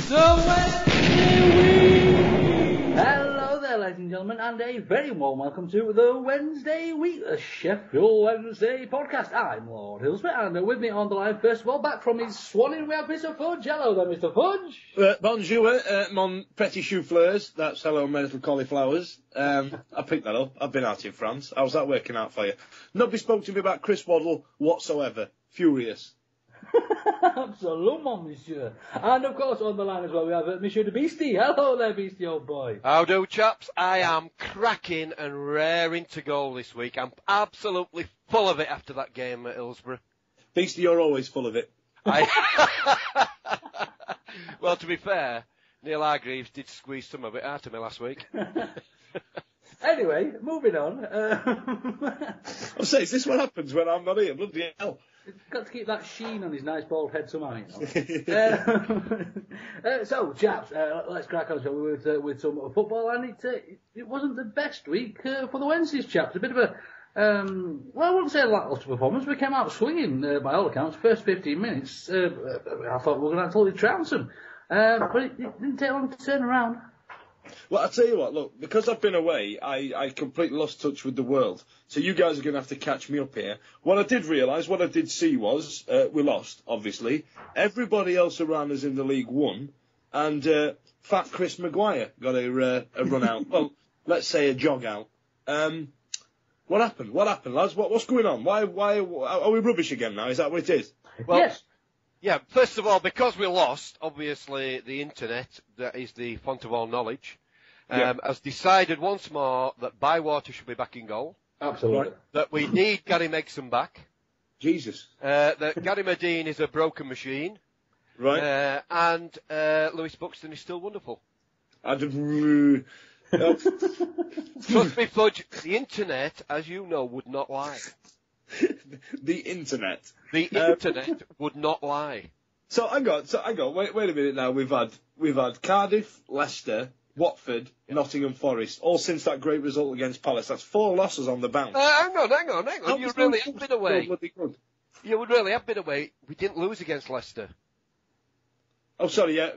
The Wednesday Week! Hello there, ladies and gentlemen, and a very warm welcome to the Wednesday Week, the Sheffield Wednesday podcast. I'm Lord Hillsborough, and with me on the line, first of all, back from his swanning, we have Mr. Fudge. Hello there, Mr. Fudge. Bonjour, mon petit chou-fleurs. That's hello, my little cauliflowers. I picked that up. I've been out in France. How's that working out for you? Nobody spoke to me about Chris Waddle whatsoever. Furious. Absolument, monsieur. And of course, on the line as well, we have Monsieur the Beastie. Hello there, Beastie, old boy. How do, chaps? I am cracking and raring to go this week. I'm absolutely full of it after that game at Hillsborough. Beastie, you're always full of it. Well, to be fair, Neil Hargreaves did squeeze some of it out of me last week. Anyway, moving on. I'll say, is this what happens when I'm not here? Bloody hell. Got to keep that sheen on his nice bald head somehow, you know. So, chaps, let's crack on with some football. And it wasn't the best week for the Wednesdays, chaps. A bit of a, well, I wouldn't say a lacklustre performance. We came out swinging, by all accounts. First 15 minutes, I thought we were going to absolutely trounce them. But it didn't take long to turn around. Well, I'll tell you what, look, because I've been away, I completely lost touch with the world. So you guys are going to have to catch me up here. What I did realise, what I did see was, we lost, obviously. Everybody else around us in the league won. And fat Chris Maguire got a run out. Well, let's say a jog out. What happened? What happened, lads? What's going on? Why are we rubbish again now? Is that what it is? Well, yes. Yeah, first of all, because we lost, obviously the internet, that is the font of all knowledge, has decided once more that Bywater should be back in goal. Absolutely. That we need Gary Megson back. Jesus. That Gary Medine is a broken machine. Right. And Lewis Buxton is still wonderful. Trust me, Fudge, the internet, as you know, would not lie. The internet. The internet would not lie. So hang on. Wait a minute now. We've had Cardiff, Leicester, Watford, Nottingham Forest, all since that great result against Palace. That's 4 losses on the bounce. Hang on. You really have been away. You would really have been away. We didn't lose against Leicester. Oh, sorry, yeah.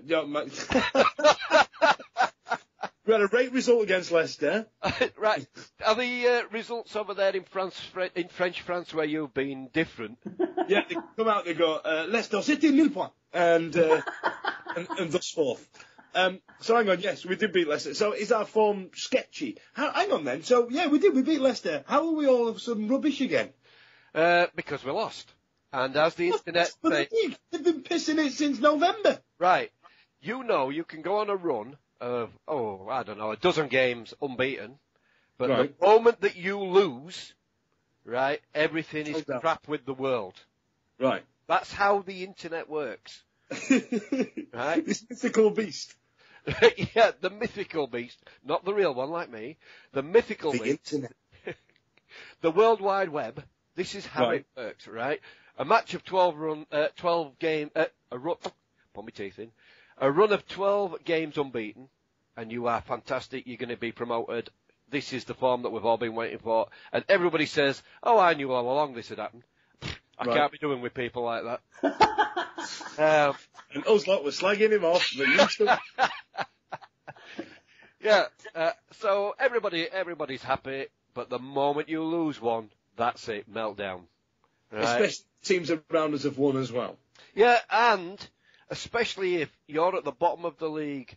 We had a great result against Leicester. Right. Are the results over there in France, in French France, where you've been different? Yeah, they come out, they go, Leicester, c'était 1000 points. And thus forth. So hang on, yes, we did beat Leicester. So is our form sketchy? Hang on then. So, yeah, we beat Leicester. How are we all of a sudden rubbish again? Because we lost. And as the internet says... They've been pissing it since November. Right. You know, you can go on a run of, I don't know, a dozen games unbeaten. But right. The moment that you lose, right, everything is crap with the world. Right. That's how the internet works. Right? This mythical beast. Yeah, the mythical beast. Not the real one like me. The mythical beast. Internet. The World Wide Web. This is how it works, right? A match of 12 game, a run, put my teeth in. A run of 12 games unbeaten, and you are fantastic. You're going to be promoted. This is the form that we've all been waiting for. And everybody says, oh, I knew all along this had happened. I can't be doing with people like that. And us lot were slagging him off. But you still... Yeah, so everybody's happy, but the moment you lose one, that's it, meltdown. Right? Especially teams around us have won as well. Yeah, and especially if you're at the bottom of the league,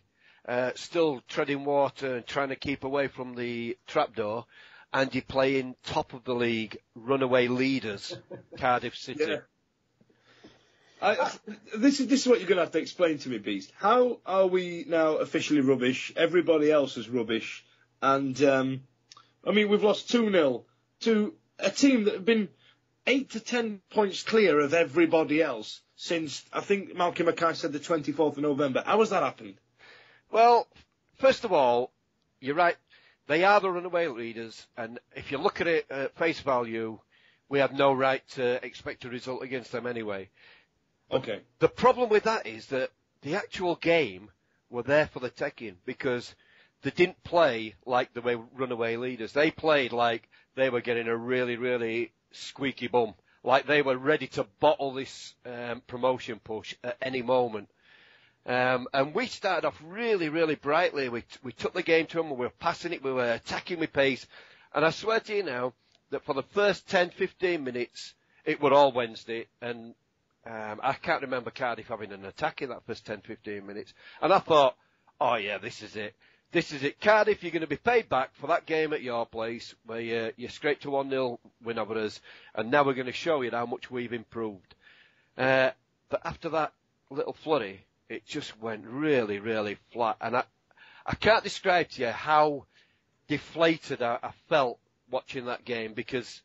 still treading water and trying to keep away from the trapdoor, and you're playing top of the league, runaway leaders, Cardiff City. Yeah. This is what you're going to have to explain to me, Beast. How are we now officially rubbish? Everybody else is rubbish. And, I mean, we've lost 2-0 to a team that have been 8 to 10 points clear of everybody else since, I think Malky Mackay said the 24th of November. How has that happened? Well, first of all, you're right. They are the runaway leaders. And if you look at it at face value, we have no right to expect a result against them anyway. Okay. The problem with that is that the actual game were there for the taking because they didn't play like the way runaway leaders. They played like they were getting a really, really squeaky bum, like they were ready to bottle this promotion push at any moment. And we started off really, really brightly. We took the game to them, we were passing it, we were attacking with pace. And I swear to you now that for the first 10, 15 minutes, it were all Wednesday. And I can't remember Cardiff having an attack in that first 10, 15 minutes. And I thought, oh yeah, this is it. This is it. Cardiff, you're going to be paid back for that game at your place where you scraped a 1-0 win over us. And now we're going to show you how much we've improved. But after that little flurry, it just went really, really flat. And I can't describe to you how deflated I felt watching that game, because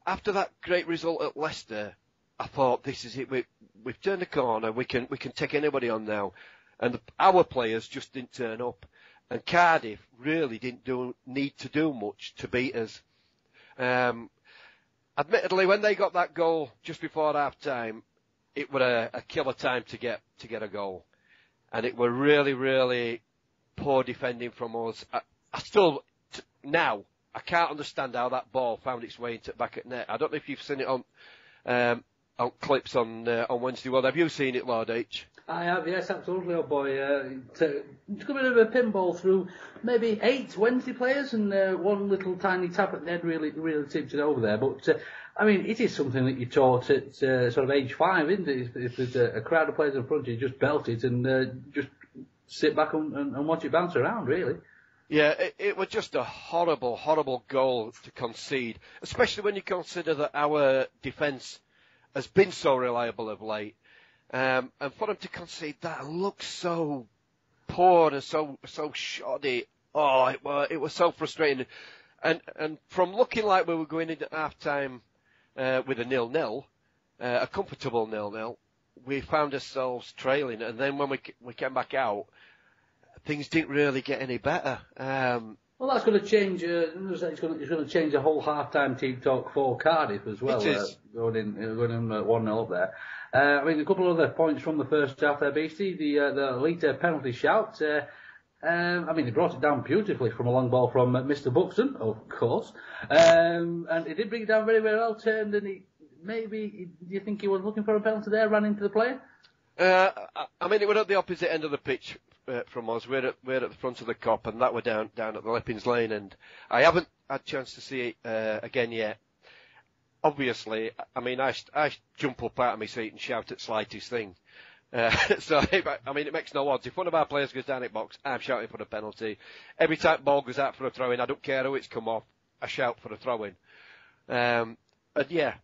after that great result at Leicester, I thought, this is it. We've turned a corner. We can take anybody on now. And our players just didn't turn up. And Cardiff really didn't need to do much to beat us. Admittedly, when they got that goal just before half-time, it was a killer time to get a goal. And it were really, really poor defending from us. I still, now, I can't understand how that ball found its way into back at net. I don't know if you've seen it on clips on Wednesday. Well, have you seen it, Lord H? I have, yes, absolutely, oh boy. Took a bit of a pinball through maybe 8 Wednesday players, and one little tiny tap at the head really tipped it over there. But, I mean, it is something that you're taught at sort of age 5, isn't it? If there's a crowd of players in front of you, just belt it and just sit back and watch it bounce around, really. Yeah, it was just a horrible, horrible goal to concede, especially when you consider that our defence has been so reliable of late. And for them to concede that and look so poor and so shoddy, it was so frustrating. And from looking like we were going into half-time with a 0-0, a comfortable 0-0, we found ourselves trailing. And then when we came back out, things didn't really get any better. Well, that's going to change. It's going to change the whole half-time team talk for Cardiff as well. It is. Going in 1-0 up there. I mean, a couple of other points from the first half there, Beastie. The Lita penalty shout. I mean, he brought it down beautifully from a long ball from Mr. Buxton, of course. And he did bring it down very, very well turned. And do you think he was looking for a penalty there, ran into the player? I mean, it was at the opposite end of the pitch from us. We're at the front of the Cop, and that were down at the Leppings Lane, and I haven't had a chance to see it again yet. Obviously, I mean, I jump up out of my seat and shout at Slighty's thing. So, I mean, it makes no odds. If one of our players goes down at box, I'm shouting for a penalty. Every time ball goes out for a throw-in, I don't care who it's come off, I shout for a throw-in. And yeah,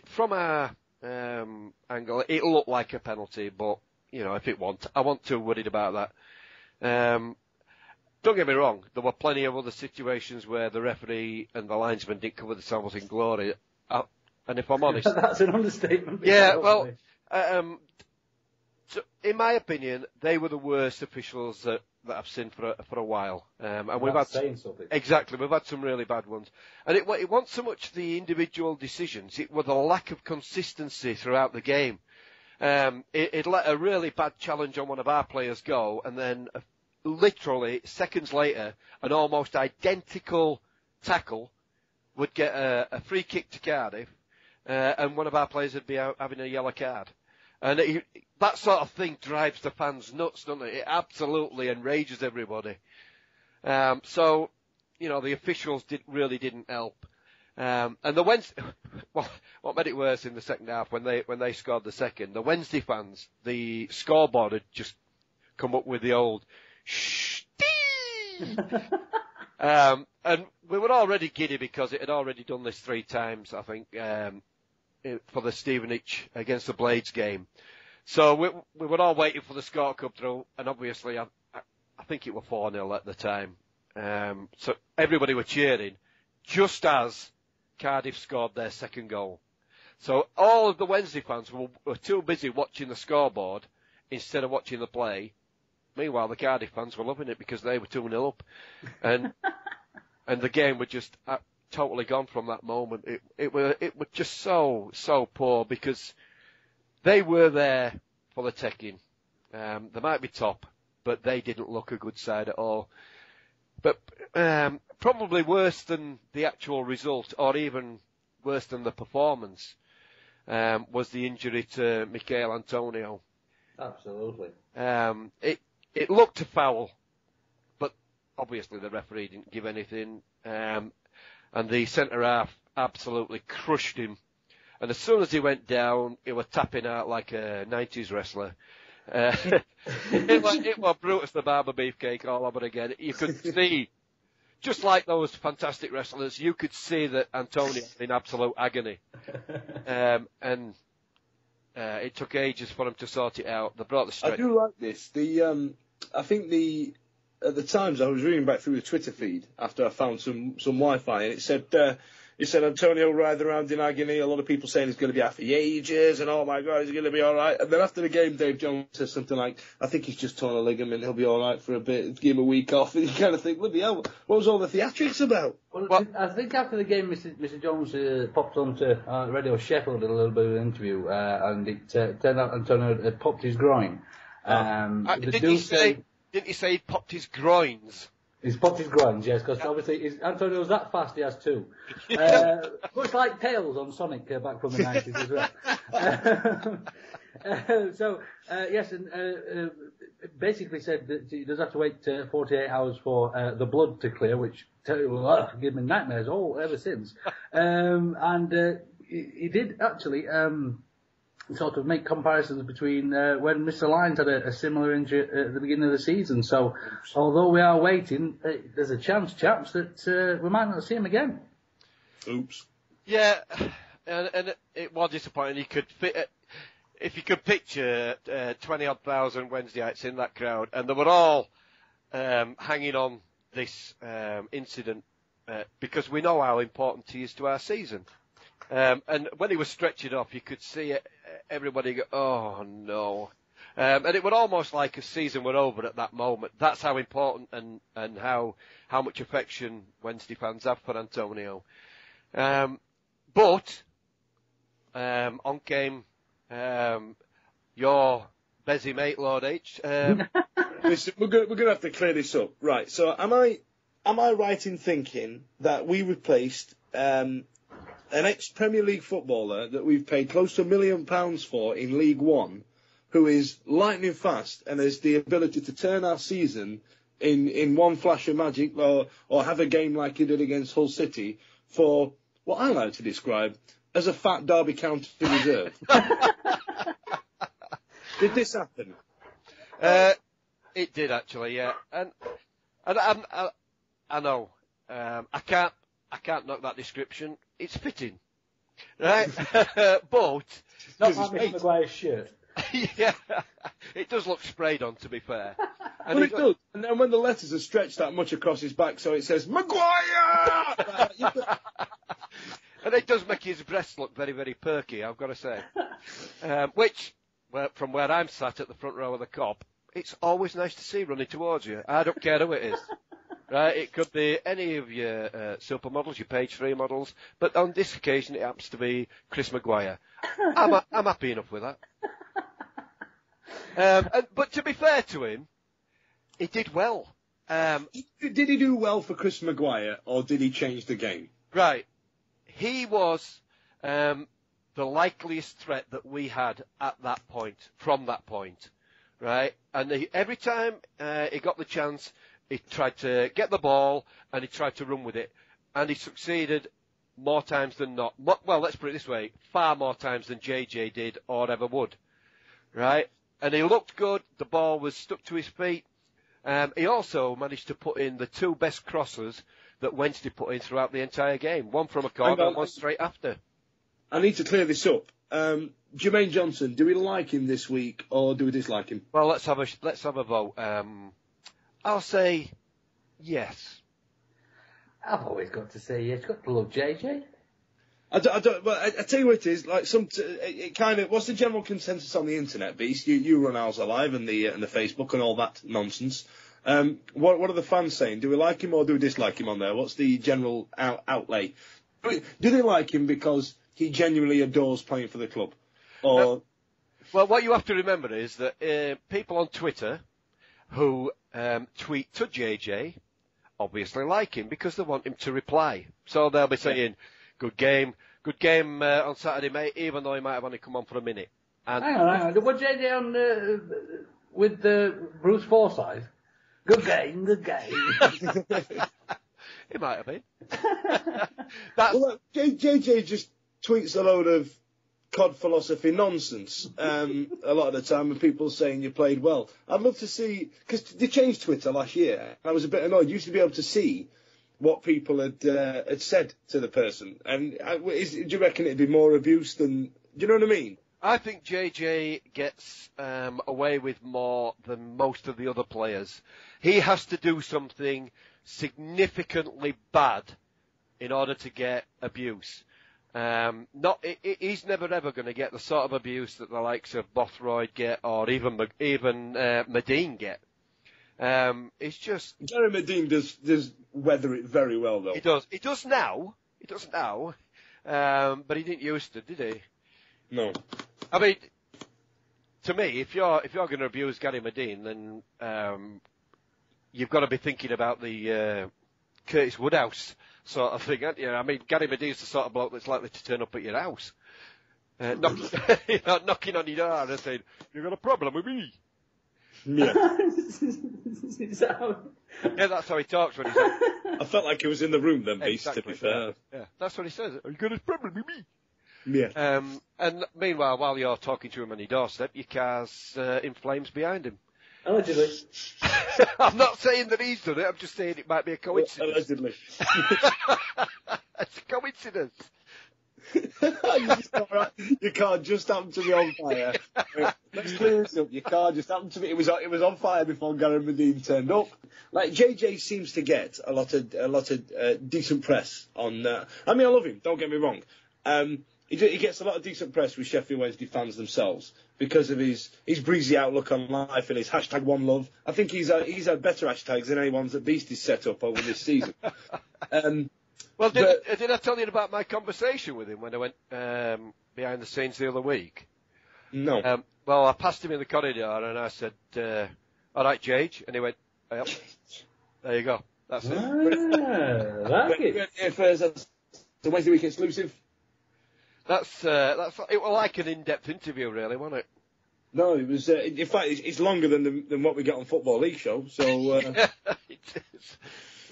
from our angle, it looked like a penalty, but, you know, if it wasn't, I wasn't too worried about that. Don't get me wrong, there were plenty of other situations where the referee and the linesman didn't cover themselves in glory. And if I'm honest... That's an understatement. Yeah, well, so in my opinion, they were the worst officials that I've seen for a while. And we've had saying something. Exactly, we've had some really bad ones. And it wasn't so much the individual decisions, it was the lack of consistency throughout the game. It let a really bad challenge on one of our players go, and then literally seconds later, an almost identical tackle would get a free kick to Cardiff, and one of our players would be out having a yellow card. And that sort of thing drives the fans nuts, doesn't it? It absolutely enrages everybody. So, you know, the officials really didn't help. And the Wednesday, well, what made it worse in the second half when they scored the second, the Wednesday fans, the scoreboard had just come up with the old shh. And we were already giddy because it had already done this 3 times, I think, for the Stevenage against the Blades game. So we were all waiting for the score to come through, and obviously I think it was 4-0 at the time. So everybody were cheering just as Cardiff scored their second goal. So all of the Wednesday fans were too busy watching the scoreboard instead of watching the play. Meanwhile, the Cardiff fans were loving it because they were 2-0 up. And the game was just totally gone from that moment. It was just so poor because they were there for the taking. They might be top, but they didn't look a good side at all. But probably worse than the actual result, or even worse than the performance, was the injury to Michail Antonio. Absolutely. It looked a foul, but obviously the referee didn't give anything. And the centre half absolutely crushed him. And as soon as he went down, he was tapping out like a 90s wrestler. It was Brutus the Barber Beefcake all over again. You could see, just like those fantastic wrestlers, you could see that Antonio was in absolute agony. And it took ages for him to sort it out. They brought the stretch. I do like this. I think at the Times, I was reading back through the Twitter feed after I found some Wi-Fi, and it said Antonio riding around in agony. A lot of people saying he's going to be out for ages, and oh my God, he's going to be all right. And then after the game, Dave Jones says something like, "I think he's just torn a ligament. He'll be all right for a bit. Give him a week off." And you kind of think, bloody hell, what was all the theatrics about? Well, I think after the game, Mr. Jones popped onto Radio Sheffield did a little bit of an interview, and it turned out Antonio had popped his groin. Didn't he say he popped his groins? He's popped his groins, yes, because obviously Antonio's that fast, he has two. Much like Tails on Sonic back from the 90s as well. So, yes, and basically said that he does have to wait 48 hours for the blood to clear, which gave me nightmares ever since. And he did actually sort of make comparisons between when Mr. Lyons had a similar injury at the beginning of the season. So, although we are waiting, there's a chance, chaps, that we might not see him again. Oops. Yeah, and it was disappointing. If you could picture 20-odd thousand Wednesdayites in that crowd, and they were all hanging on this incident because we know how important he is to our season. And when he was stretching off, you could see everybody go, "Oh no!" And it was almost like a season were over at that moment. That's how important and how much affection Wednesday fans have for Antonio. But on came your busy mate, Lord H. Listen, we're going to have to clear this up, right? So, am I right in thinking that we replaced an ex-Premier League footballer that we've paid close to £1 million for in League One, who is lightning fast and has the ability to turn our season in one flash of magic, or have a game like he did against Hull City, for what I like to describe as a fat Derby County reserve? Did this happen? It did actually, yeah. And I know I can't knock that description. It's fitting, right? But not like Mr. Maguire's shirt. Yeah, it does look sprayed on, to be fair. And it does. And then when the letters are stretched that much across his back, so it says Maguire. And it does make his breasts look very, very perky, I've got to say. Which, from where I'm sat at the front row of the Cop, it's always nice to see running towards you. I don't care who it is. Right, it could be any of your supermodels, your page 3 models, but on this occasion it happens to be Chris Maguire. I'm happy enough with that. But to be fair to him, he did well. Did he do well for Chris Maguire, or did he change the game? Right, he was the likeliest threat that we had at that point, from that point, right? And every time he got the chance, he tried to get the ball and he tried to run with it. And he succeeded more times than not. Well, let's put it this way, far more times than JJ did or ever would. Right? And he looked good. The ball was stuck to his feet. He also managed to put in the two best crosses that Wednesday put in throughout the entire game. One from a corner and one straight after. I need to clear this up. Jermaine Johnson, do we like him this week or do we dislike him? Well, let's have a vote. I'll say yes. I've always got to say yes. Got to love JJ. I tell you what it is. Like it kind of. What's the general consensus on the internet, Beast? You run Ours Alive and the Facebook and all that nonsense. What are the fans saying? Do we like him or do we dislike him on there? What's the general outlay? Do they like him because he genuinely adores playing for the club? Or well, what you have to remember is that people on Twitter who tweet to JJ obviously like him because they want him to reply. So they'll be saying, good game on Saturday, mate, even though he might have only come on for a minute. And hang on. Was JJ on with Bruce Forsyth? Good game. It might have been. Well, look, JJ just tweets a load of COD philosophy nonsense a lot of the time, and people saying you played well. I'd love to see, because they changed Twitter last year, and I was a bit annoyed. You used to be able to see what people had said to the person, and do you reckon it'd be more abuse than? Do you know what I mean? I think JJ gets away with more than most of the other players. He has to do something significantly bad in order to get abuse. He's never ever going to get the sort of abuse that the likes of Bothroyd get, or even Medine get. It's just Gary Medine does weather it very well, though. He does. He does now. But he didn't used to, did he? No. I mean, to me, if you're going to abuse Gary Medine, then you've got to be thinking about the Curtis Woodhouse sort of thing, aren't you? I mean, Gary Medine's the sort of bloke that's likely to turn up at your house, knocking on your door and saying, "You've got a problem with me." Yeah. Yeah, that's how he talks when he's like, I felt like he was in the room then, Beast, exactly, to be fair. Yeah, that's what he says. "You've got a problem with me." Yeah. And meanwhile, while you're talking to him on your doorstep, your car's in flames behind him. Allegedly. I'm not saying that he's done it, I'm just saying it might be a coincidence. Allegedly. It's a coincidence. Your car just happened to be on fire. Let's clear this up. Your car just happened to be. It was on fire before Gary Medine turned up. Like JJ seems to get a lot of decent press on. I mean, I love him. Don't get me wrong. He gets a lot of decent press with Sheffield Wednesday fans themselves because of his breezy outlook on life and his #OneLove. I think he's had better hashtags than anyone's that Beastie's set up over this season. Well, did I tell you about my conversation with him when I went behind the scenes the other week? No. Well, I passed him in the corridor and I said, "All right, Jage," and he went, "Yep." There you go. That's it. Like it. If it's the Wednesday week exclusive. That's it was like an in-depth interview, really, wasn't it? No, it was. In fact, it's longer than what we get on Football League show. So. It is.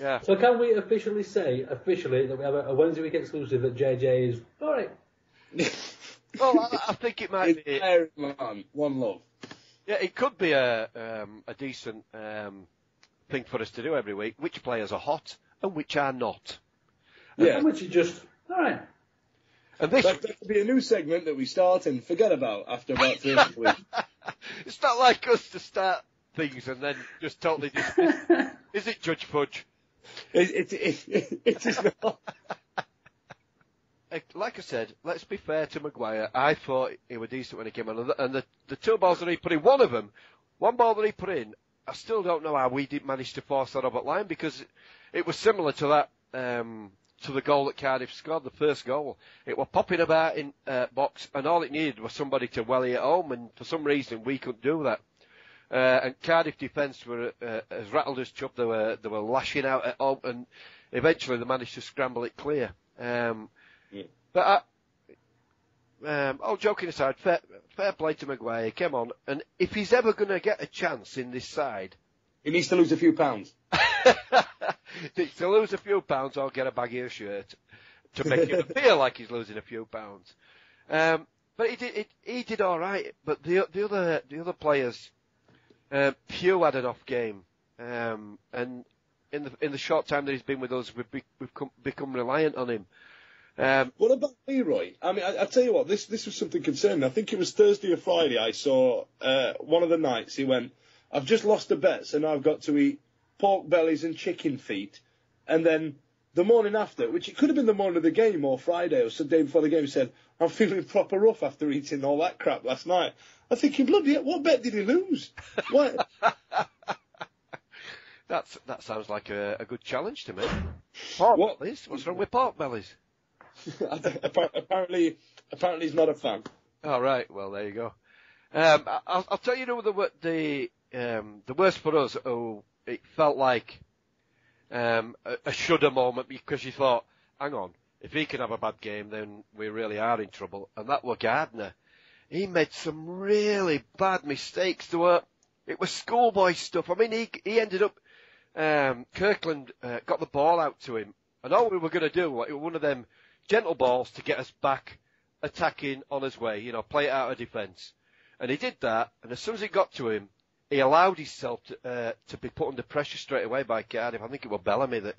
Yeah. So can we officially say that we have a Wednesday week exclusive that JJ is all right? Well, I think it might be. Man, one love. Yeah, it could be a decent thing for us to do every week. Which players are hot and which are not. Yeah. And which is just all right. And this That could be a new segment that we start and forget about after about 3 weeks. It's not like us to start things and then just totally dismiss. Is it, Judge Fudge? It is not. Like I said, let's be fair to Maguire. I thought he was decent when he came on, and the two balls that he put in, one ball that he put in, I still don't know how we didn't manage to force that up at line, because it was similar to that, to the goal that Cardiff scored, the first goal. It was popping about in box, and all it needed was somebody to welly it home, and for some reason we couldn't do that. And Cardiff defence were as rattled as chuff. They were lashing out at home, and eventually they managed to scramble it clear. But all joking aside, fair play to Maguire. He came on, and if he's ever going to get a chance in this side, He needs to lose a few pounds. to lose a few pounds or get a baggier shirt to make him feel like he's losing a few pounds. But he did all right. But the other players, Pugh had an off game, and in the short time that he's been with us, we've become reliant on him. What about Leroy? I mean, I tell you what, this was something concerning. I think it was Thursday or Friday. I saw one of the nights he went, "I've just lost a bet, so now I've got to eat pork bellies and chicken feet." And then the morning after, which it could have been the morning of the game or Friday or some day before the game, he said, "I'm feeling proper rough after eating all that crap last night." I'm thinking, bloody hell, what bet did he lose? What? That sounds like a good challenge to me. Pork bellies? What's wrong with pork bellies? Apparently he's not a fan. All right. Well, there you go. I'll tell you the worst for us. Oh, it felt like a shudder moment, because you thought, hang on, if he can have a bad game, then we really are in trouble. And that was Gardner. he made some really bad mistakes. It was schoolboy stuff. I mean, he ended up, Kirkland got the ball out to him, and all we were going to do was one of them gentle balls to get us back attacking on his way, play it out of defence. And he did that, and as soon as it got to him, he allowed himself to be put under pressure straight away by Cardiff. I think it was Bellamy that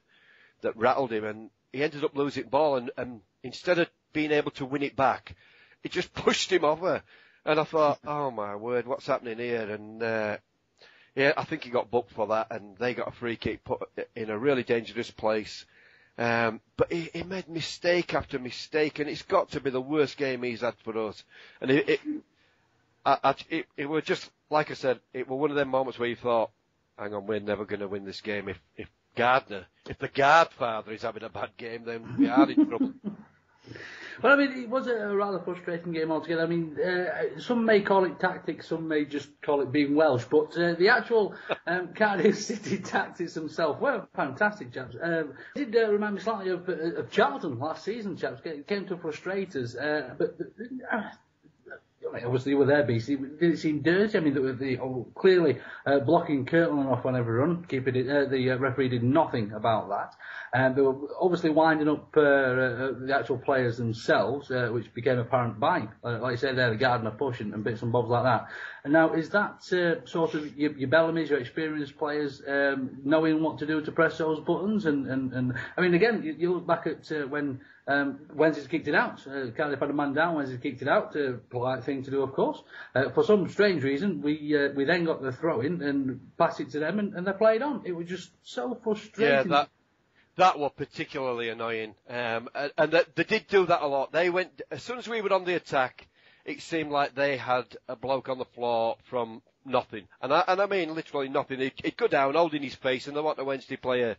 rattled him, and he ended up losing the ball, and instead of being able to win it back, it just pushed him over. And I thought, oh my word, what's happening here? And I think he got booked for that, and they got a free kick put in a really dangerous place. But he made mistake after mistake, and it's got to be the worst game he's had for us. And it was just, like I said, it was one of them moments where you thought, hang on, we're never going to win this game. If the Godfather is having a bad game, then we are in trouble. Well, I mean, it was a rather frustrating game altogether. I mean, some may call it tactics, some may just call it being Welsh, but the actual Cardiff City tactics themselves were fantastic, chaps. It did remind me slightly of Charlton last season, chaps. It came to frustrate us, but obviously you were there, Beastie. Did it seem dirty? I mean, clearly blocking Kirtland off on every run. The referee did nothing about that. And they were obviously winding up the actual players themselves, which became apparent by, like you said there, the Gardner push and bits and bobs like that. And now, is that sort of your Bellamy's, your experienced players, knowing what to do to press those buttons? And I mean, again, you look back at when Wednesday's kicked it out. Cardiff had a man down, Wednesday kicked it out. Polite thing to do, of course. For some strange reason, we then got the throw-in and passed it to them, and they played on. It was just so frustrating. Yeah, that was particularly annoying. And they did do that a lot. They went, as soon as we were on the attack, it seemed like they had a bloke on the floor from nothing. And I mean literally nothing. He'd go down holding his face, and they want a Wednesday player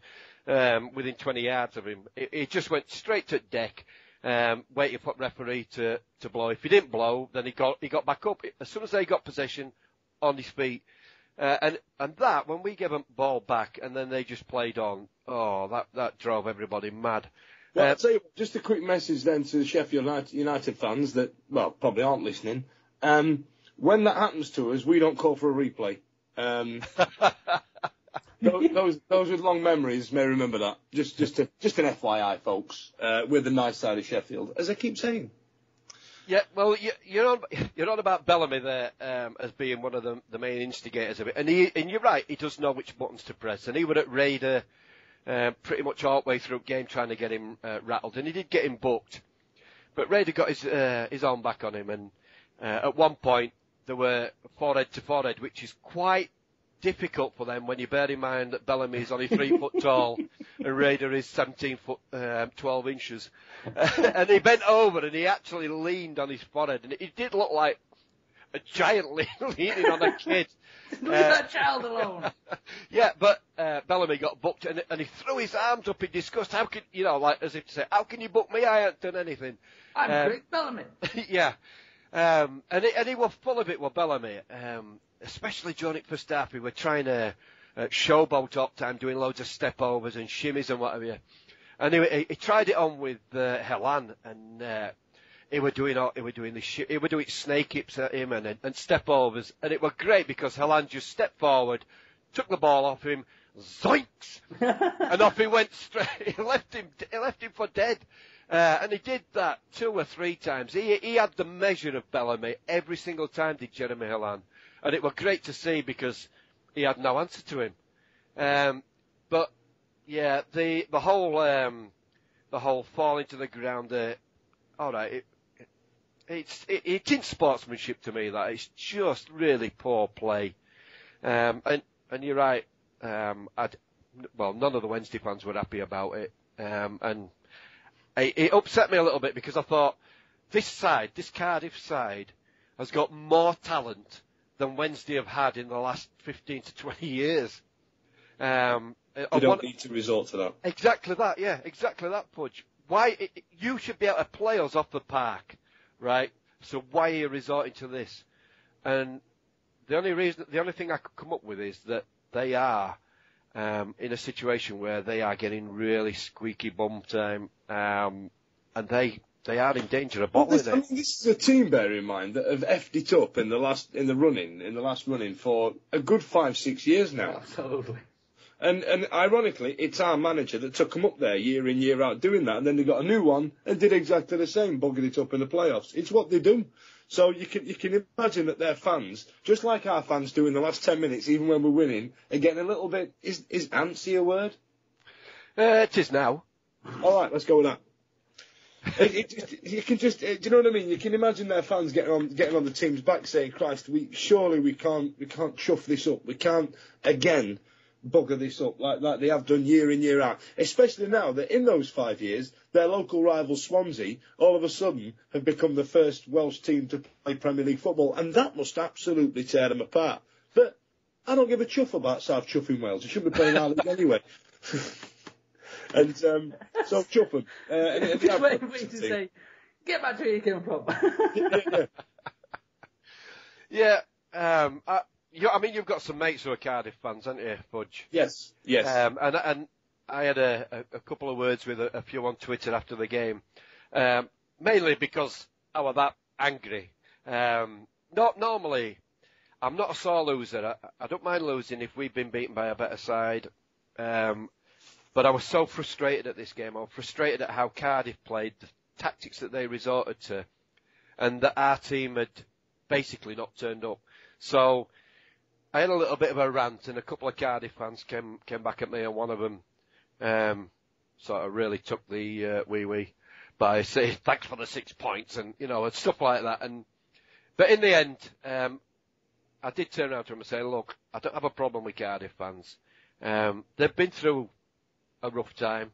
within 20 yards of him. It just went straight to deck, waiting for the referee to blow. If he didn't blow, then he got back up. As soon as they got possession, on his feet. And that, when we gave them ball back and then they just played on, that drove everybody mad. Well, I'll tell you what, just a quick message then to the Sheffield United fans that, well, probably aren't listening. When that happens to us, we don't call for a replay. Those with long memories may remember that. Just an FYI, folks. We're the nice side of Sheffield, as I keep saying. Yeah, well, you're on about Bellamy there as being one of the main instigators of it, and you're right. He does know which buttons to press, and he was at Raider pretty much all the way through the game trying to get him rattled, and he did get him booked, but Raider got his arm back on him, and at one point there were forehead to forehead, which is quite difficult for them when you bear in mind that Bellamy is only 3 foot tall and Raider is 17 foot 12 inches. And he bent over and he actually leaned on his forehead, and it did look like a giant leaning on a kid. Leave that child alone. Yeah, but Bellamy got booked, and he threw his arms up in disgust. How could, like as if to say, how can you book me? I haven't done anything. I'm Rick Bellamy. Yeah. And he was full of it, Bellamy. Especially during the first half, we were trying to showboat up time, doing loads of step overs and shimmies and whatever. And he tried it on with Helan, and he were doing snake hips at him and step overs, and it was great because Helan just stepped forward, took the ball off him, zoinks, and off he went straight. He left him for dead. And he did that 2 or 3 times. He had the measure of Bellamy every single time, did Jeremy Helan. And it was great to see because he had no answer to him. But yeah, the whole falling to the ground there, alright, it's in sportsmanship to me, that it's just really poor play. And you're right, none of the Wednesday fans were happy about it. And it upset me a little bit because I thought this Cardiff side has got more talent than Wednesday have had in the last 15 to 20 years. You don't need to resort to that. Exactly that, yeah, exactly that, Fudge. You should be able to play us off the park, right? So why are you resorting to this? And the only thing I could come up with is that they are in a situation where they are getting really squeaky bum time, and they they are in danger of Well, bottling it. this is a team, bear in mind, that have effed it up in the last running for a good 5-6 years now. Absolutely. And ironically, it's our manager that took them up there year in, year out doing that, and then they got a new one and did exactly the same, buggered it up in the playoffs. It's what they do. So you can imagine that their fans, just like our fans do in the last 10 minutes, even when we're winning, are getting a little bit, is antsy a word? It is now. All right, let's go with that. You can just, do you know what I mean? You can imagine their fans getting on the team's back saying, Christ, we can't chuff this up. We can't, again, bugger this up like they have done year in, year out. Especially now that in those 5 years, their local rival Swansea, all of a sudden, have become the first Welsh team to play Premier League football, and that must absolutely tear them apart. But I don't give a chuff about South Chuffing Wales. They shouldn't be playing our league anyway. And so chuff them. Just waiting for you to say, get back to where you came from. Yeah. I mean, you've got some mates who are Cardiff fans, haven't you, Fudge? Yes. And I had a couple of words with a few on Twitter after the game, mainly because I was that angry. Not normally, I'm not a sore loser. I don't mind losing if we've been beaten by a better side. But I was so frustrated at this game. I was frustrated at how Cardiff played, the tactics that they resorted to, and that our team had basically not turned up. So I had a little bit of a rant, and a couple of Cardiff fans came back at me, and one of them sort of really took the wee by saying thanks for the 6 points and and stuff like that. But in the end, I did turn around to him and say, look, I don't have a problem with Cardiff fans. They've been through a rough time.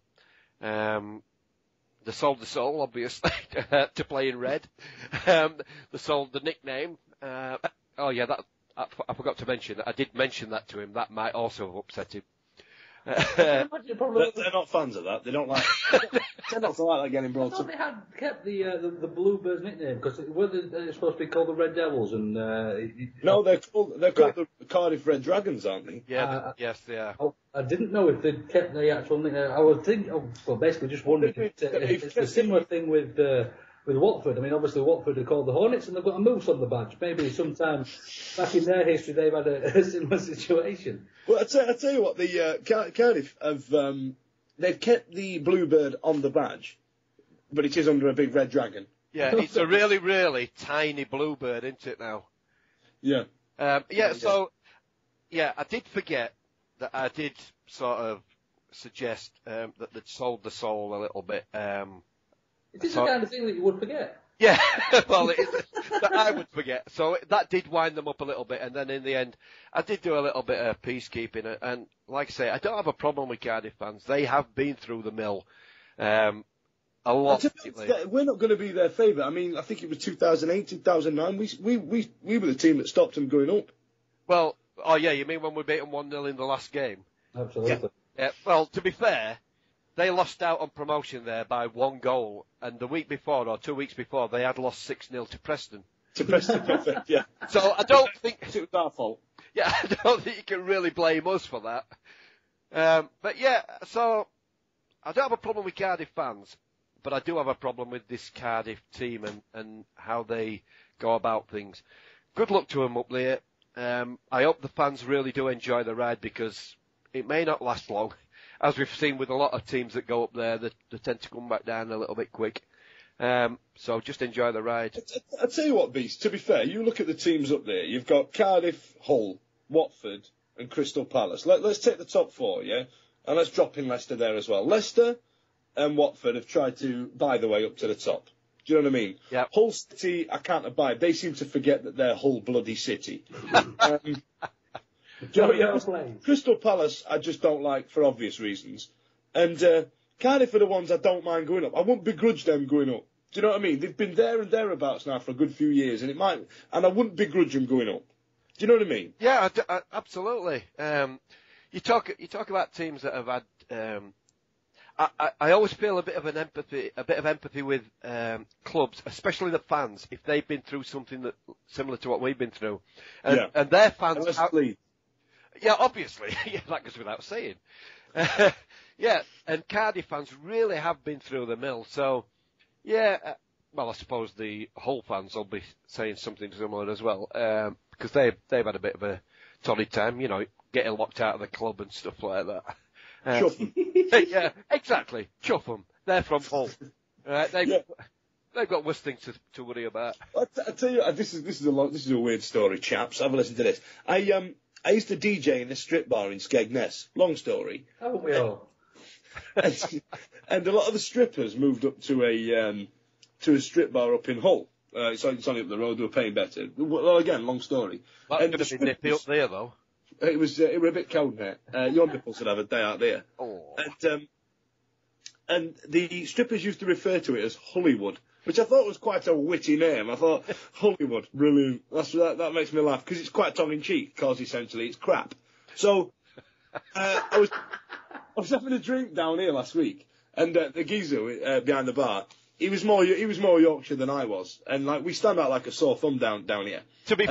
They sold the soul, obviously, to play in red. They sold the nickname. I forgot to mention that. I did mention that to him. That might also have upset him. They're not fans of that. They don't like. They're not like getting brought I thought up. they had kept the Bluebirds nickname because they're supposed to be called the Red Devils and. No, they're called the Cardiff Red Dragons, aren't they? Yeah, yes, they are. I didn't know if they'd kept the actual nickname. I would think. Basically, just wondering. It's a similar thing with Watford. I mean, obviously Watford are called the Hornets and they've got a moose on the badge. Maybe sometime back in their history they've had a similar situation. Well, I tell you what, the Cardiff have they've kept the bluebird on the badge, but it is under a big red dragon. Yeah, it's a really, really tiny bluebird, isn't it now? Yeah. So I did forget that I did sort of suggest that they'd sold the soul a little bit. It is the kind of thing that you would forget. Yeah, well, it is, that I would forget. So that did wind them up a little bit, and then in the end, I did do a little bit of peacekeeping. And like I say, I don't have a problem with Cardiff fans. They have been through the mill a lot. We're not going to be their favourite. I mean, I think it was 2008, 2009. We were the team that stopped them going up. Well, you mean when we beat them 1-0 in the last game? Absolutely. Yeah. Well, to be fair, they lost out on promotion there by 1 goal, and the week before, or 2 weeks before, they had lost 6-0 to Preston. Perfect, yeah. So I don't think it was our fault. Yeah, I don't think you can really blame us for that. But yeah, so I don't have a problem with Cardiff fans, but I do have a problem with this Cardiff team and how they go about things. Good luck to them up there. I hope the fans really do enjoy the ride because it may not last long. As we've seen with a lot of teams that go up there, they tend to come back down a little bit quick. So just enjoy the ride. I tell you what, Beast, to be fair, you look at the teams up there. You've got Cardiff, Hull, Watford and Crystal Palace. Let's take the top 4, yeah? And let's drop in Leicester there as well. Leicester and Watford have tried to buy the way up to the top. Do you know what I mean? Yeah. Hull City, I can't abide. They seem to forget that they're Hull bloody City. Crystal Palace, I just don't like for obvious reasons. And Cardiff are the ones I don't mind going up. I wouldn't begrudge them going up. Do you know what I mean? They've been there and thereabouts now for a good few years, and I wouldn't begrudge them going up. Do you know what I mean? Yeah, absolutely. You talk about teams that have had. I always feel a bit of empathy with clubs, especially the fans, if they've been through something that similar to what we've been through, and their fans. Yeah, obviously, that goes without saying. Yeah, and Cardiff fans really have been through the mill. So, Yeah, well, I suppose the Hull fans will be saying something similar as well, because they've had a bit of a torrid time, you know, getting locked out of the club and stuff like that. Chuff 'em. Yeah, exactly. Chuff 'em. They're from Hull. They've got worse things to worry about. I tell you, this is a weird story, chaps. Have a listen to this. I used to DJ in a strip bar in Skegness. Long story. Oh, we all. And a lot of the strippers moved up to a strip bar up in Hull. It's only up the road. They were paying better. Well, again, long story. That's going to be nippy up there, though. It was a bit cold, mate. Your nipples would have a day out there. Oh. And the strippers used to refer to it as Hollywood, which I thought was quite a witty name. I thought, Hollywood, brilliant. That makes me laugh, because it's quite tongue-in-cheek, because essentially it's crap. So, I was having a drink down here last week, and the geezer behind the bar, he was more Yorkshire than I was, and like we stand out like a sore thumb down here. To be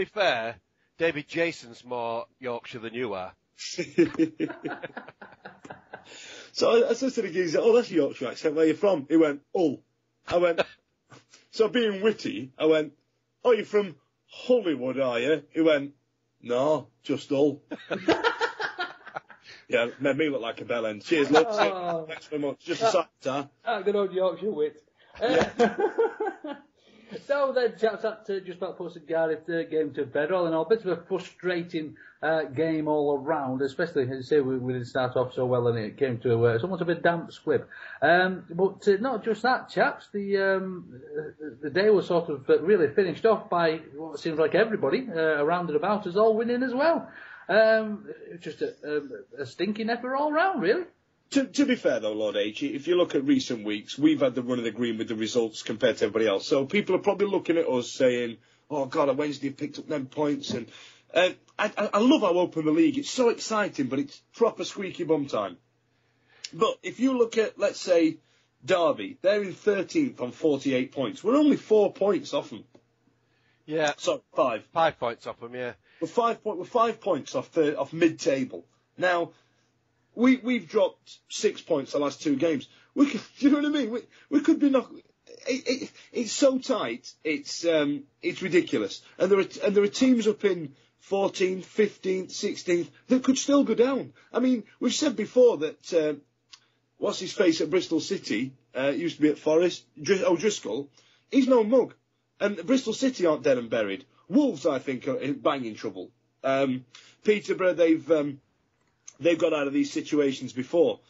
fair, David Jason's more Yorkshire than you are. So I said to the geezer, "Oh, that's a Yorkshire accent. Where are you from?" He went, "Hull." I went, so being witty, I went, "Oh, you're from Hollywood, are you?" He went, "No, just Hull." Yeah, made me look like a bell end. Cheers, love. Oh. Thanks very much. Just a side, Good old Yorkshire wit. So then, chaps, that just about puts the Cardiff game to bed. All in all, a bit of a frustrating game all around, especially, as you say, we didn't start off so well and it came to somewhat of a damp squib. But not just that, chaps. The day was sort of really finished off by what seems like everybody around and about us all winning as well. Just a stinking effort all round, really. To be fair, though, Lord H, if you look at recent weeks, we've had the run of the green with the results compared to everybody else. So people are probably looking at us saying, "Oh, God, on Wednesday have picked up them points." And I love how open the league. It's so exciting, but it's proper squeaky bum time. But if you look at, let's say, Derby, they're in 13th on 48 points. We're only 4 points off them. Yeah. So 5. 5 points off them, yeah. We're 5 points off mid-table. Now, we've dropped 6 points the last 2 games. You know what I mean? We could be it's so tight. It's ridiculous. And there are teams up in 14th, 15th, 16th that could still go down. I mean, we've said before that what's his face at Bristol City used to be at Forest. O'Driscoll. He's no mug. And Bristol City aren't dead and buried. Wolves, I think, are in banging trouble. Peterborough, they've got out of these situations before.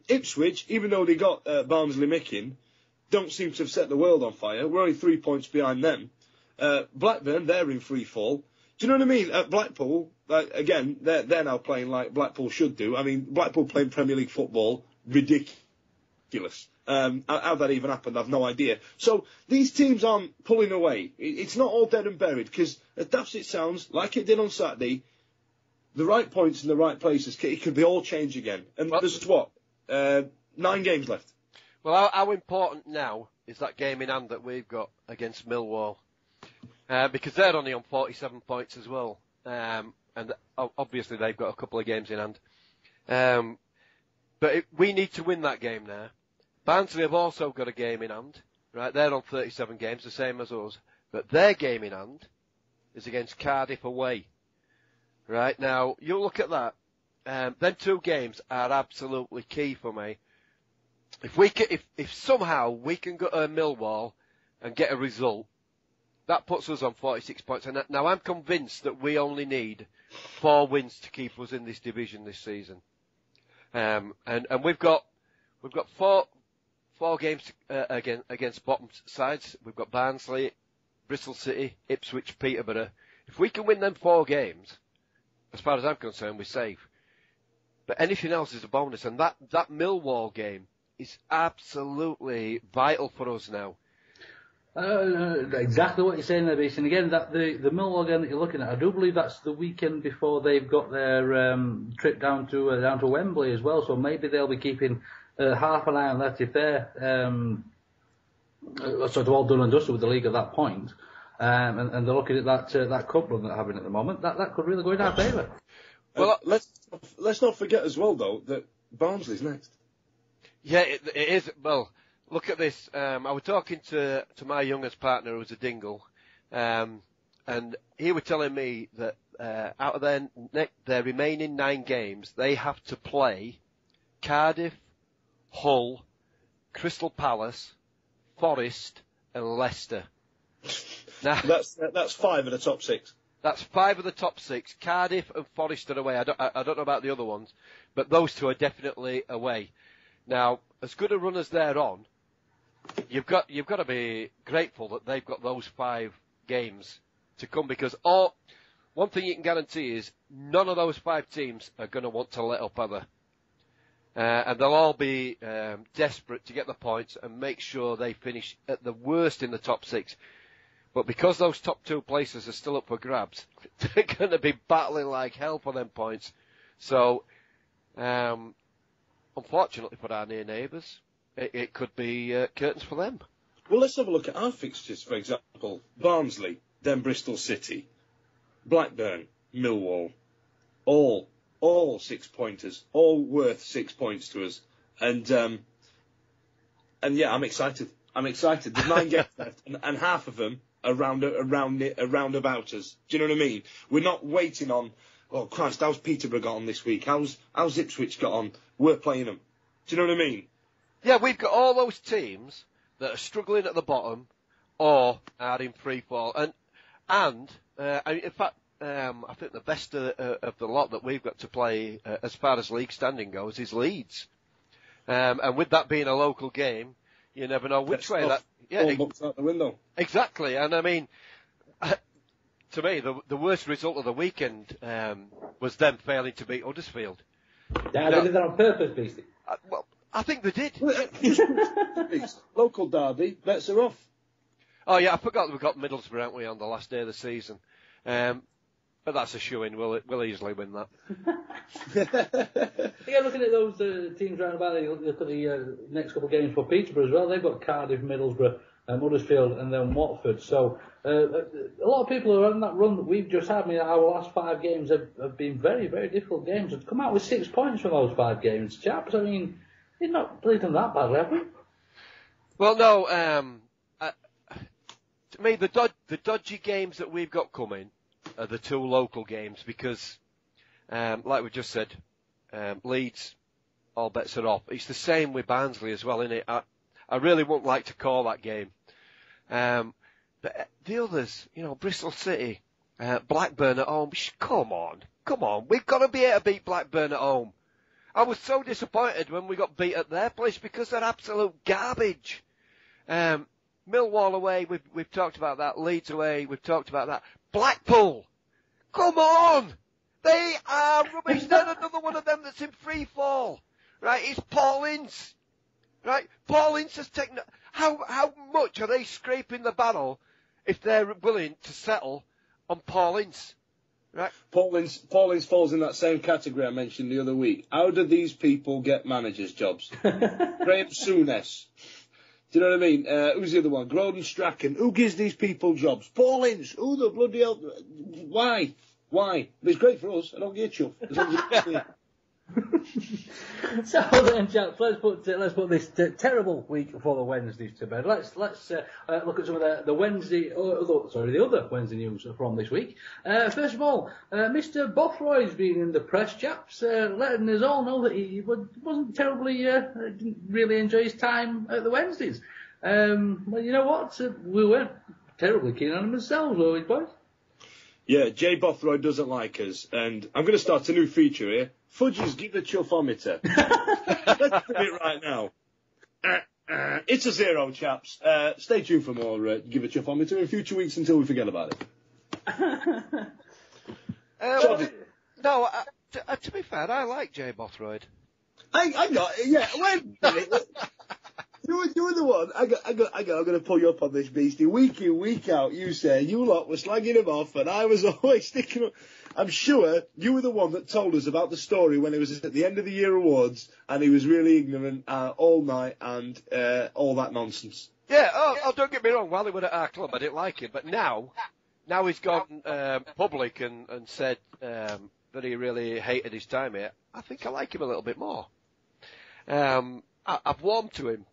Ipswich, even though they got Barnsley Micking, don't seem to have set the world on fire. We're only 3 points behind them. Blackburn, they're in free fall. Do you know what I mean? At Blackpool, again, they're now playing like Blackpool should do. I mean, Blackpool playing Premier League football, ridiculous. How that even happened, I've no idea. So these teams aren't pulling away. It's not all dead and buried, because as daft as it sounds, like it did on Saturday, the right points in the right places, it could be all change again. And there's 9 games left. Well, how important now is that game in hand that we've got against Millwall? Because they're only on 47 points as well. And obviously they've got a couple of games in hand. But we need to win that game now. Barnsley have also got a game in hand. Right, they're on 37 games, the same as us. But their game in hand is against Cardiff away. Right, now, you look at that. Them 2 games are absolutely key for me. If somehow we can go to Millwall and get a result, that puts us on 46 points. And now I'm convinced that we only need 4 wins to keep us in this division this season. And we've got 4 games against bottom sides. We've got Barnsley, Bristol City, Ipswich, Peterborough. If we can win them 4 games, as far as I'm concerned, we're safe. But anything else is a bonus, and that Millwall game is absolutely vital for us now. Exactly what you're saying there, Beastie. And again, that the Millwall game that you're looking at, I do believe that's the weekend before they've got their trip down to Wembley as well. So maybe they'll be keeping half an eye on that if they're sort of all done and dusted with the league at that point. And they're looking at that cup run that they're having at the moment. That could really go in our favour. Well, let's not forget as well, though, that Barnsley's next. Yeah, it is. Well, look at this. I was talking to my youngest partner, who's a dingle, and he was telling me that out of their remaining 9 games, they have to play Cardiff, Hull, Crystal Palace, Forest, and Leicester. Now, that's 5 of the top 6. That's 5 of the top 6. Cardiff and Forest are away. I don't know about the other ones, but those 2 are definitely away. Now, as good a run as they're on, you've got to be grateful that they've got those 5 games to come, because one thing you can guarantee is none of those 5 teams are going to want to let up, either. And they'll all be desperate to get the points and make sure they finish at the worst in the top 6. But because those top 2 places are still up for grabs, they're going to be battling like hell for them points. So, unfortunately for our near neighbours, it could be curtains for them. Well, let's have a look at our fixtures, for example. Barnsley, then Bristol City, Blackburn, Millwall, all 6-pointers, all worth 6 points to us. And yeah, I'm excited. There's 9 games left, and half of them are round about us. Do you know what I mean? We're not waiting on, oh Christ, how's Peterborough got on this week? How's Ipswich got on? We're playing them. Do you know what I mean? Yeah, we've got all those teams that are struggling at the bottom or are in free fall. And in fact, I think the best of the lot that we've got to play as far as league standing goes is Leeds. And with that being a local game, you never know which way that... Yeah, all books out the window. Exactly. And I mean, to me, the worst result of the weekend was them failing to beat Huddersfield. Yeah, they did that on purpose, Beastie. Well, I think they did. Local derby, bets are off. Oh yeah, I forgot we've got Middlesbrough, haven't we, on the last day of the season. But that's a shoe-in. We'll easily win that. Yeah, looking at those teams round about, you look at the next couple of games for Peterborough as well. They've got Cardiff, Middlesbrough, Huddersfield, and then Watford. So a lot of people are on that run that we've just had. I mean, our last 5 games have been very, very difficult games. To come out with 6 points from those 5 games, chaps, I mean, you've not played them that badly, have we? Well, no. To me, the dodgy games that we've got coming are the 2 local games, because, like we just said, Leeds, all bets are off. It's the same with Barnsley as well, isn't it? I really wouldn't like to call that game. But the others, Bristol City, Blackburn at home, come on. We've got to be able to beat Blackburn at home. I was so disappointed when we got beat at their place because they're absolute garbage. Millwall away, we've talked about that. Leeds away, we've talked about that. Blackpool, come on! They are rubbish. They're another one of them that's in free fall. Right, it's Paul Ince. Right, Paul Ince has taken... How much are they scraping the barrel if they're willing to settle on Paul Ince? Right? Paul Ince falls in that same category I mentioned the other week. How do these people get managers' jobs? Graham Souness. Do you know what I mean? Who's the other one? Groden Strachan. Who gives these people jobs? Paul Ince. Who the bloody hell? Why? But it's great for us. I don't get chuffed. As long as it's So then, chaps, let's put this terrible week for the Wednesdays to bed. Let's look at some of the other Wednesday news from this week. First of all, Mr. Bothroyd's been in the press, chaps, letting us all know that he wasn't terribly didn't really enjoy his time at the Wednesdays. Well, you know what? We weren't terribly keen on him ourselves, were we, boys? Yeah, Jay Bothroyd doesn't like us, and I'm going to start a new feature here. Fudge's Give a Chuffometer. Let's do it right now. It's a 0, chaps. Stay tuned for more Give a Chuffometer in future weeks until we forget about it. To be fair, I like Jay Bothroyd. I got it, yeah. Wait a minute. You were the one. I'm going to pull you up on this, Beastie. Week in, week out, you say you lot were slagging him off, and I was always sticking up. I'm sure you were the one that told us about the story when it was at the end of the year awards, and he was really ignorant all night and all that nonsense. Yeah. Oh, don't get me wrong. While he was at our club, I didn't like him, but now he's gone public and said that he really hated his time here. I think I like him a little bit more. I've warmed to him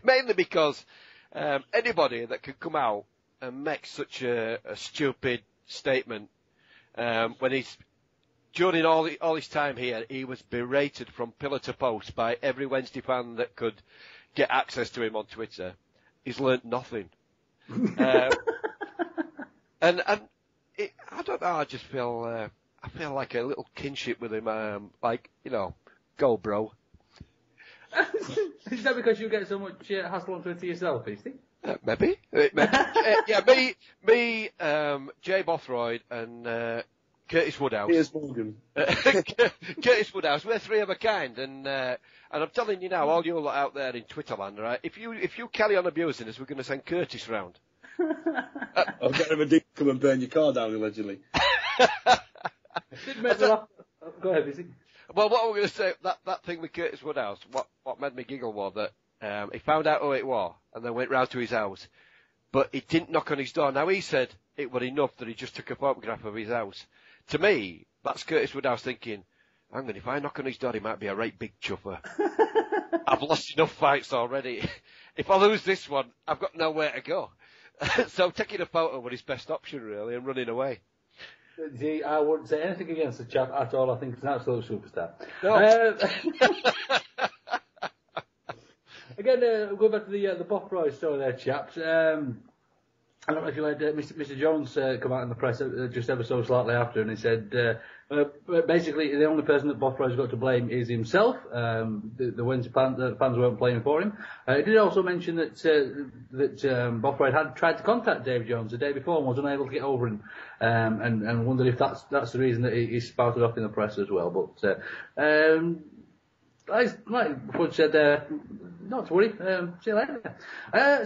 Mainly because anybody that could come out and make such a stupid statement when he's during all his time here, he was berated from pillar to post by every Wednesday fan that could get access to him on Twitter. He's learnt nothing, and I don't know. I just feel like a little kinship with him. Go bro. Is that because you get so much hassle on Twitter yourself, Beastie? Maybe. Me, Jay Bothroyd and Curtis Woodhouse. Piers Morgan. Curtis Woodhouse, we're three of a kind, and I'm telling you now, all you lot out there in Twitterland, right? If you carry on abusing us, we're going to send Curtis round. I'll get him a deal, come and burn your car down, allegedly. Go ahead, Beastie. Well, what I'm going to say, that thing with Curtis Woodhouse, what made me giggle was that he found out who it was and then went round to his house, but he didn't knock on his door. Now, he said it was enough that he just took a photograph of his house. To me, that's Curtis Woodhouse thinking, hang on, if I knock on his door, he might be a right big chuffer. I've lost enough fights already. If I lose this one, I've got nowhere to go. So taking a photo was his best option, really, and running away. Gee, I wouldn't say anything against the chap at all. I think he's an absolute superstar. No. Again, going back to the Bothroyd story there, chaps. I don't know if you had Mr. Jones come out in the press just ever so slightly after, and he said basically the only person that Bothroyd's got to blame is himself. The Wednesday fans weren't playing for him. He did also mention that Bothroyd had tried to contact Dave Jones the day before and was unable to get over him, and wondered if that's the reason that he spouted off in the press as well. But like Fudge said, not to worry. See you later.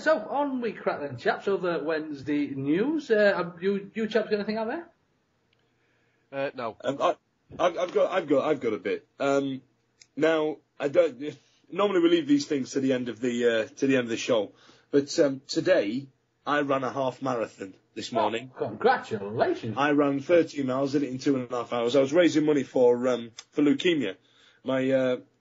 So on we crack then, chaps. Other Wednesday news. You chaps got anything out there? No. I've got a bit. Now I don't normally we leave these things to the end of the show, but today I ran a half marathon this morning. Oh, congratulations! I ran 13 miles, did it in 2.5 hours. I was raising money for leukemia.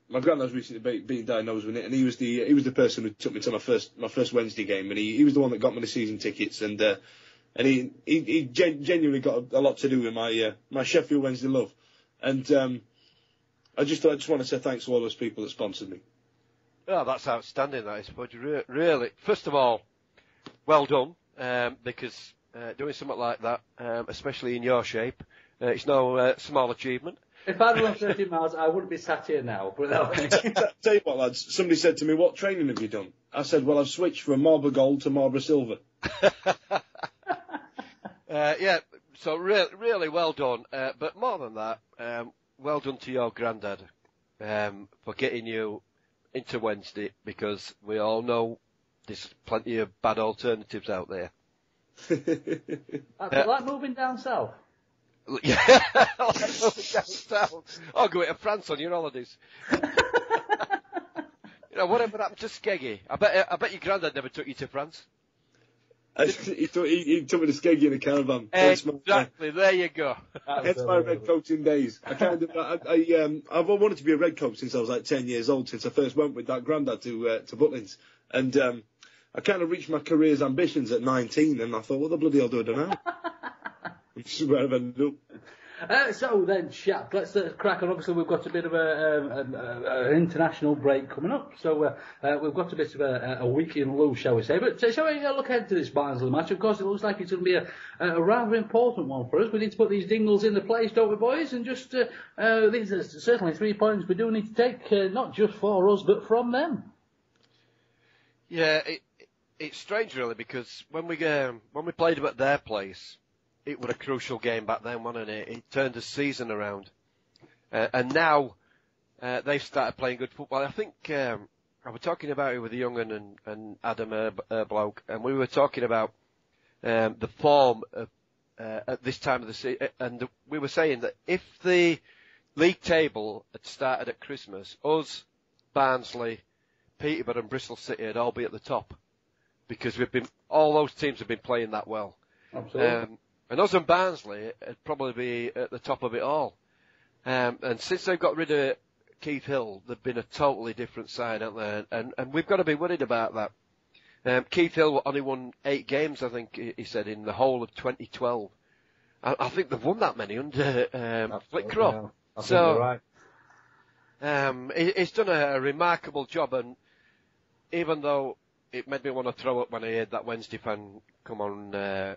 My granddad's recently been diagnosed with it, and he was the person who took me to my first Wednesday game, and he was the one that got me the season tickets, and he genuinely got a lot to do with my Sheffield Wednesday love, and I just want to say thanks to all those people that sponsored me. Oh, that's outstanding, that is, Fudge. Really, first of all, well done, because doing something like that, especially in your shape, it's no small achievement. If I'd run 30 miles, I wouldn't be sat here now. But Tell you what, lads, somebody said to me, what training have you done? I said, well, I've switched from Marlborough Gold to Marlborough Silver. Yeah, so really well done. But more than that, well done to your granddad for getting you into Wednesday, because we all know there's plenty of bad alternatives out there. Like moving down south. Yeah, like moving down south. Or going to France on your holidays. Whatever happened to Skeggy? I bet your granddad never took you to France. He took me to Skeggy in a caravan. Exactly, there you go. Hence my red coating days. I've wanted to be a red coat since I was like 10 years old, since I first went with that granddad to Butlins. And I kind of reached my career's ambitions at 19, and I thought, what the bloody hell do I do now? Which is where I've ended up. So then, chap, let's crack on. Obviously, we've got a bit of an international break coming up, so we've got a bit of a week in lieu, shall we say. But shall we look ahead to this Barnsley match? Of course, it looks like it's going to be a rather important one for us. We need to put these dingles in the place, don't we, boys? And just these are certainly 3 points we do need to take, not just for us, but from them. Yeah, it's strange, really, because when we played them at their place, it was a crucial game back then, wasn't it? It turned the season around. And now they've started playing good football. I think I was talking about it with the young'un and Adam Bloke, and we were talking about the form of, at this time of the season. And we were saying that if the league table had started at Christmas, us, Barnsley, Peterborough and Bristol City would all be at the top, because all those teams have been playing that well. Absolutely. And us and Barnsley would probably be at the top of it all. And since they've got rid of Keith Hill, they've been a totally different side, haven't they? And we've got to be worried about that. Keith Hill only won 8 games, I think he said, in the whole of 2012. I think they've won that many under Flitcroft. Yeah. I think you're right. He's done a remarkable job, and even though it made me want to throw up when I heard that Wednesday fan come on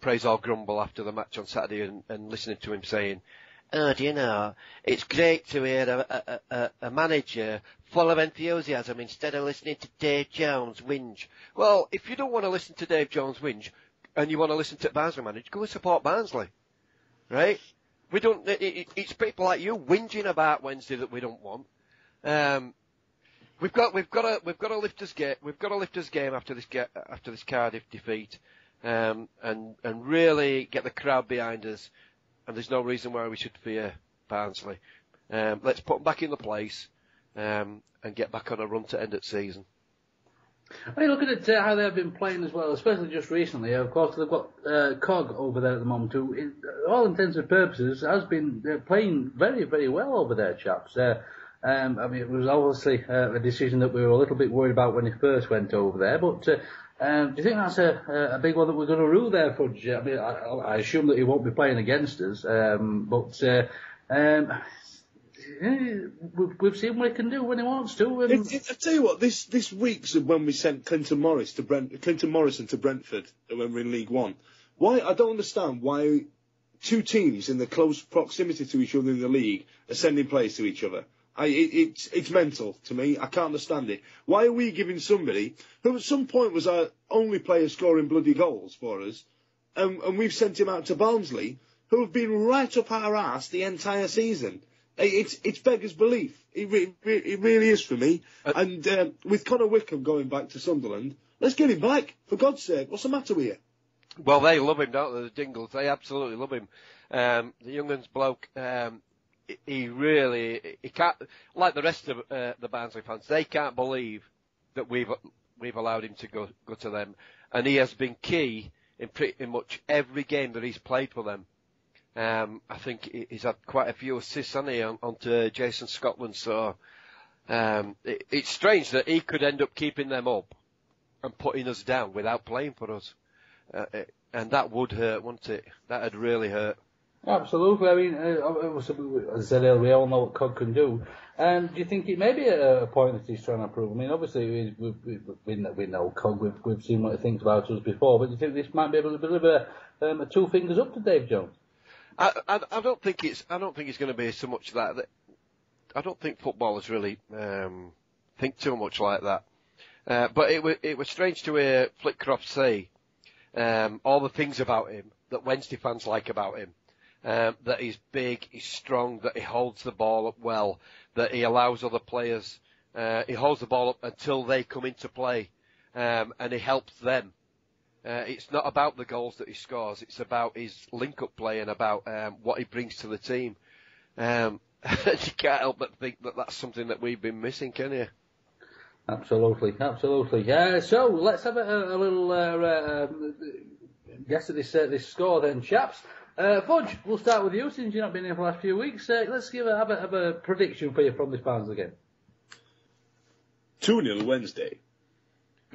praise or grumble after the match on Saturday and listening to him saying, "Oh, do you know, it's great to hear a manager full of enthusiasm instead of listening to Dave Jones whinge." Well, if you don't want to listen to Dave Jones whinge and you want to listen to Barnsley manager, go and support Barnsley, right? We don't. It's people like you whinging about Wednesday that we don't want. We've got to lift us game. We've got to lift us game after this Cardiff defeat, and really get the crowd behind us. And there's no reason why we should fear Barnsley. Let's put them back in the place, and get back on a run to end the season. When you look at how they've been playing as well, especially just recently, of course, they've got Cog over there at the moment, who, in all intents and purposes, has been playing very, very well over there, chaps. I mean, it was obviously a decision that we were a little bit worried about when he first went over there, but do you think that's a big one that we're going to rule there, Fudge? I mean, I assume that he won't be playing against us, but we've seen what he can do when he wants to. I tell you what, this week's when we sent Clinton Morrison to Brentford when we were in League One. Why I don't understand why 2 teams in the close proximity to each other in the league are sending players to each other. It's mental to me. I can't understand it. Why are we giving somebody who at some point was our only player scoring bloody goals for us, and we've sent him out to Barnsley, who have been right up our arse the entire season? It's beggars belief. It really is for me. And with Conor Wickham going back to Sunderland, let's get him back, for God's sake. What's the matter with you? Well, they love him, don't they, the Dingles? They absolutely love him. The youngun's bloke, he can't, like the rest of the Barnsley fans, they can't believe that we've allowed him to go to them. And he has been key in pretty much every game that he's played for them. I think he's had quite a few assists, hasn't he, onto Jason Scotland. So it's strange that he could end up keeping them up and putting us down without playing for us. And that would hurt, wouldn't it? That would really hurt. Absolutely. I mean, as I said earlier, we all know what Cog can do. Do you think it may be a point that he's trying to prove? I mean, obviously we know Cog. We've seen what he thinks about us before. But do you think this might be a little bit of a 2 fingers up to Dave Jones? I don't think it's going to be so much that. I don't think footballers really think too much like that. But it was strange to hear Flitcroft say all the things about him that Wednesday fans like about him. That he's big, he's strong, that he holds the ball up well, that he allows other players, he holds the ball up until they come into play, and he helps them. It's not about the goals that he scores, it's about his link-up play and about what he brings to the team. You can't help but think that that's something that we've been missing, can you? Absolutely. So let's have a little guess at this score then, chaps. Fudge, we'll start with you since you've not been here for the last few weeks. Let's have a prediction for you from this Barnsley game. 2-0 Wednesday.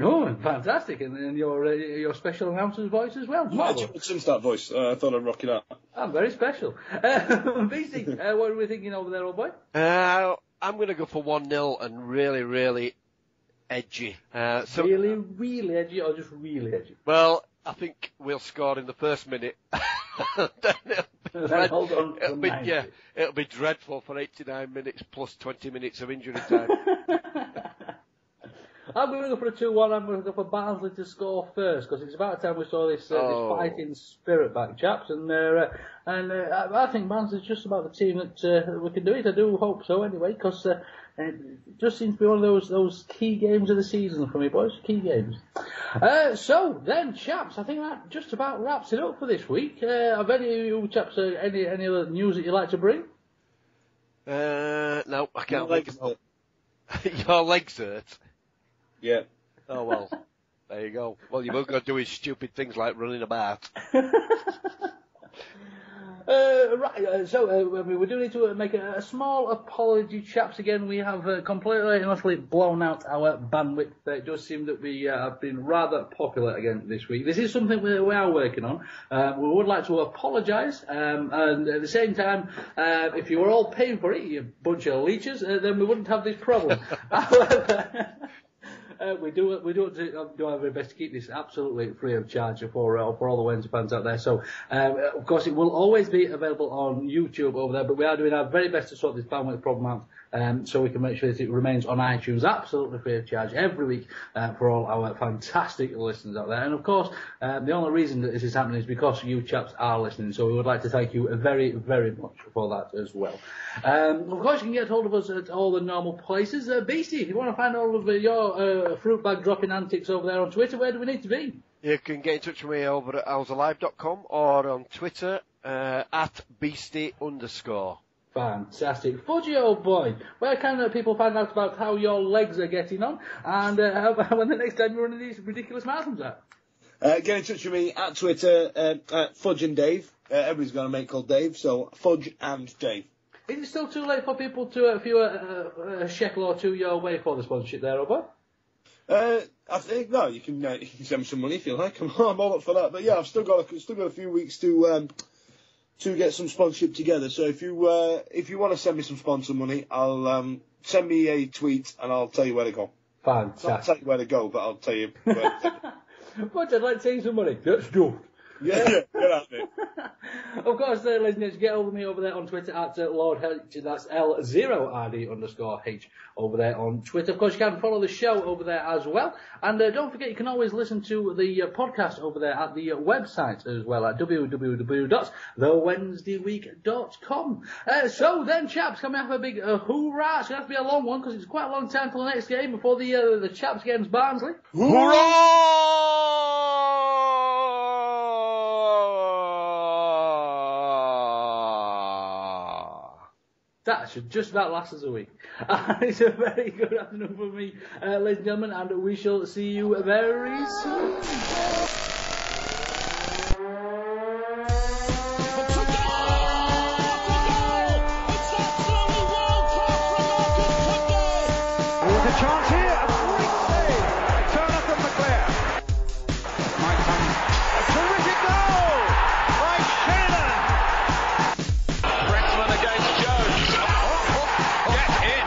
Oh, fantastic! And your special announcer's voice as well. Since that voice, I thought I'd rock it out. I'm very special. Beastie, what are we thinking over there, old boy? I'm going to go for 1-0 and really, really edgy. Really edgy, or just really edgy? Well, I think we'll score in the first minute. It'll be dreadful for 89 minutes plus 20 minutes of injury time. I'm going to go for a 2-1. I'm going to go for Barnsley to score first, because it's about time we saw this fighting spirit back, chaps. And I think Barnsley's just about the team that we can do it. I do hope so, anyway, because it just seems to be one of those key games of the season for me, boys. Key games. So then, chaps, I think that just about wraps it up for this week. Have any of you chaps any other news that you'd like to bring? No, I can't think of it. Your legs hurt? Yeah. Oh, well, there you go. Well, you've got to do his stupid things like running about. We do need to make a small apology, chaps. Again, we have completely and utterly blown out our bandwidth. It does seem that we have been rather popular again this week. This is something we are working on. We would like to apologise, and at the same time, if you were all paying for it, you bunch of leeches, then we wouldn't have this problem. However, we do our very best to keep this absolutely free of charge for all the Wednesday fans out there. So, of course, it will always be available on YouTube over there, but we are doing our very best to sort this bandwidth problem out. So we can make sure that it remains on iTunes absolutely free of charge every week for all our fantastic listeners out there. And of course, the only reason that this is happening is because you chaps are listening. So we would like to thank you very, very much for that as well. Of course, you can get hold of us at all the normal places. Beastie, if you want to find all of your fruit bag dropping antics over there on Twitter, where do we need to be? You can get in touch with me over at owlsalive.com or on Twitter at Beastie_. Fantastic. Fudgy, old boy, where can people find out about how your legs are getting on and when the next time you're running these ridiculous marathons are? Get in touch with me at Twitter, at Fudge and Dave. Everybody's got a mate called Dave, so Fudge and Dave. Is it still too late for people to, if you a shekel or two your way for the sponsorship there, old boy? I think, no, you can send me some money if you like. I'm all up for that. But yeah, I've still got a few weeks to get some sponsorship together. So if you want to send me some sponsor money, I'll send me a tweet and I'll tell you where to go. Fantastic. I'll tell you where to go, but I'll tell you where to take it. But I'd like to take some money. Let's do it. Yeah, get out there. Of course, ladies and gentlemen, get over me over there on Twitter at Lord H, that's L0RD_H over there on Twitter. Of course, you can follow the show over there as well. And don't forget, you can always listen to the podcast over there at the website as well at www.thewednesdayweek.com. So then, chaps, can we have a big hoorah? It's going to have to be a long one because it's quite a long time till the next game before the chaps against Barnsley. Hoorah! That should just about last us a week. It's a very good afternoon for me, ladies and gentlemen, and we shall see you very soon. There's a chance here, a great save. Turner from the clear. Might come. A terrific goal by Sheridan. Brexman against Jones. Get in.